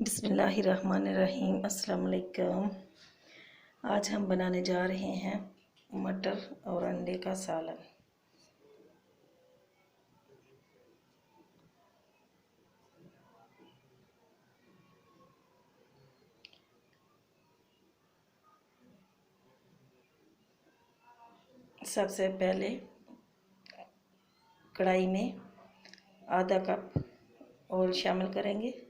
बिस्मिल्लाहिर्रहमानिर्रहीम। अस्सलाम वालेकुम। आज हम बनाने जा रहे हैं मटर और अंडे का सालन। सबसे पहले कढ़ाई में आधा कप ऑयल शामिल करेंगे।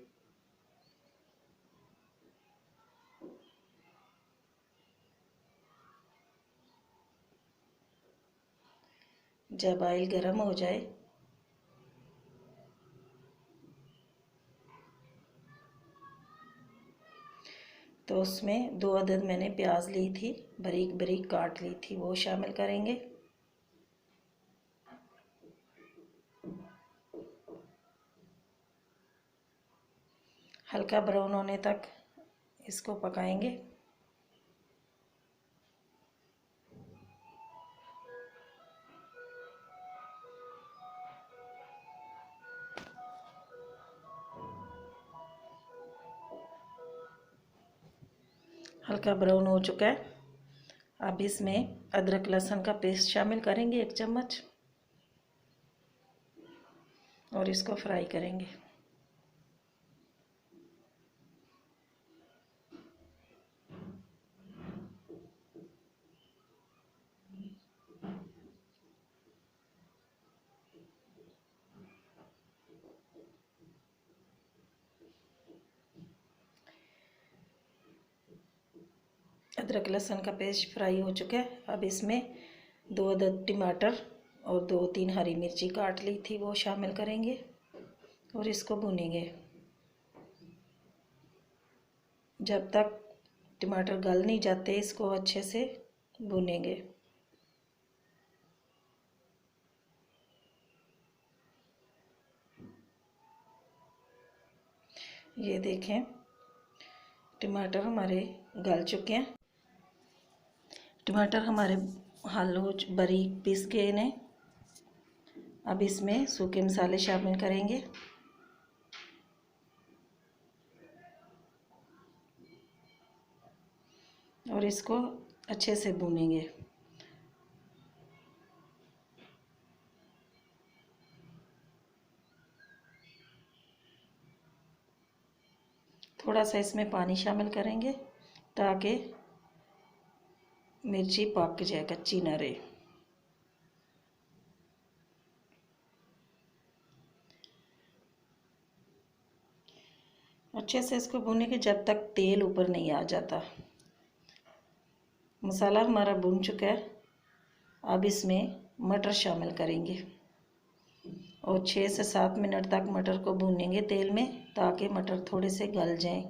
जब ऑयल गर्म हो जाए तो उसमें 2 अदद मैंने प्याज ली थी, बारीक बारीक काट ली थी, वो शामिल करेंगे। हल्का ब्राउन होने तक इसको पकाएंगे। हल्का ब्राउन हो चुका है। अब इसमें अदरक लहसुन का पेस्ट शामिल करेंगे 1 चम्मच और इसको फ्राई करेंगे। अदरक लहसुन का पेस्ट फ्राई हो चुका है। अब इसमें 2 अदद टमाटर और 2-3 हरी मिर्ची काट ली थी, वो शामिल करेंगे और इसको भूनेंगे जब तक टमाटर गल नहीं जाते। इसको अच्छे से भूनेंगे। ये देखें, टमाटर हमारे गल चुके हैं। टमाटर हमारे हलूच बारीक पीस के ने। अब इसमें सूखे मसाले शामिल करेंगे। और इसको अच्छे से भूनेंगे। थोड़ा सा इसमें पानी शामिल करेंगे ताकि मिर्ची पक जाए, कच्ची ना रहे। अच्छे से इसको भूनेंगे जब तक तेल ऊपर नहीं आ जाता। मसाला हमारा भून चुका है। अब इसमें मटर शामिल करेंगे और 6 से 7 मिनट तक मटर को भूनेंगे तेल में ताकि मटर थोड़े से गल जाएं।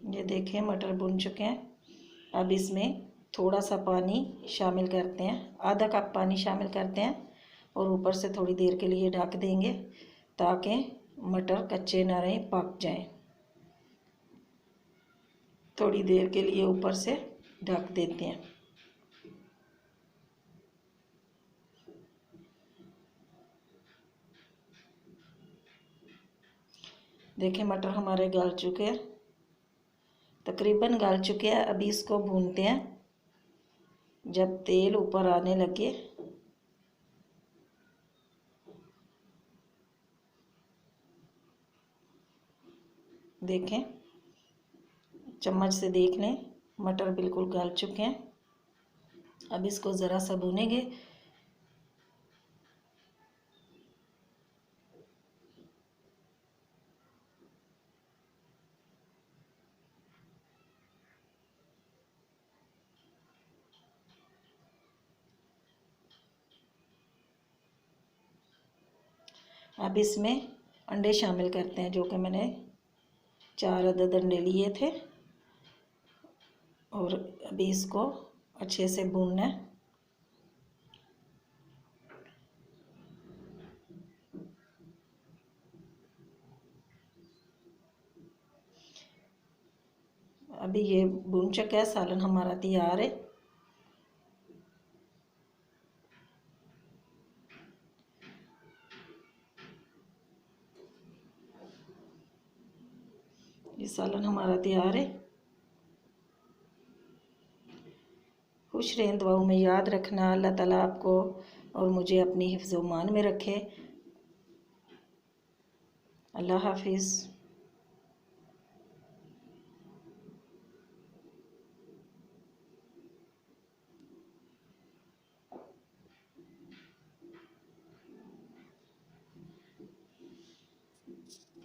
ये देखें, मटर भून चुके हैं। अब इसमें थोड़ा सा पानी शामिल करते हैं, आधा कप पानी शामिल करते हैं और ऊपर से थोड़ी देर के लिए ढक देंगे ताकि मटर कच्चे ना रहें, पक जाएं। थोड़ी देर के लिए ऊपर से ढक देते हैं। देखें, मटर हमारे गल चुके हैं, तकरीबन गल चुके हैं। अभी इसको भूनते हैं। जब तेल ऊपर आने लगे देखें, चम्मच से देख लें, मटर बिल्कुल गल चुके हैं। अब इसको ज़रा सा भूनेंगे। अब इसमें अंडे शामिल करते हैं, जो कि मैंने 4 अदद अंडे लिए थे। और अभी इसको अच्छे से भूनना है। अभी ये भुन चुका है, सालन हमारा तैयार है। ये सालन हमारा तैयार है। खुश रहें, दुआओं में याद रखना। अल्लाह ताला आपको और मुझे अपनी हिफ्ज़-ओ-मान में रखे। अल्लाह हाफिज़।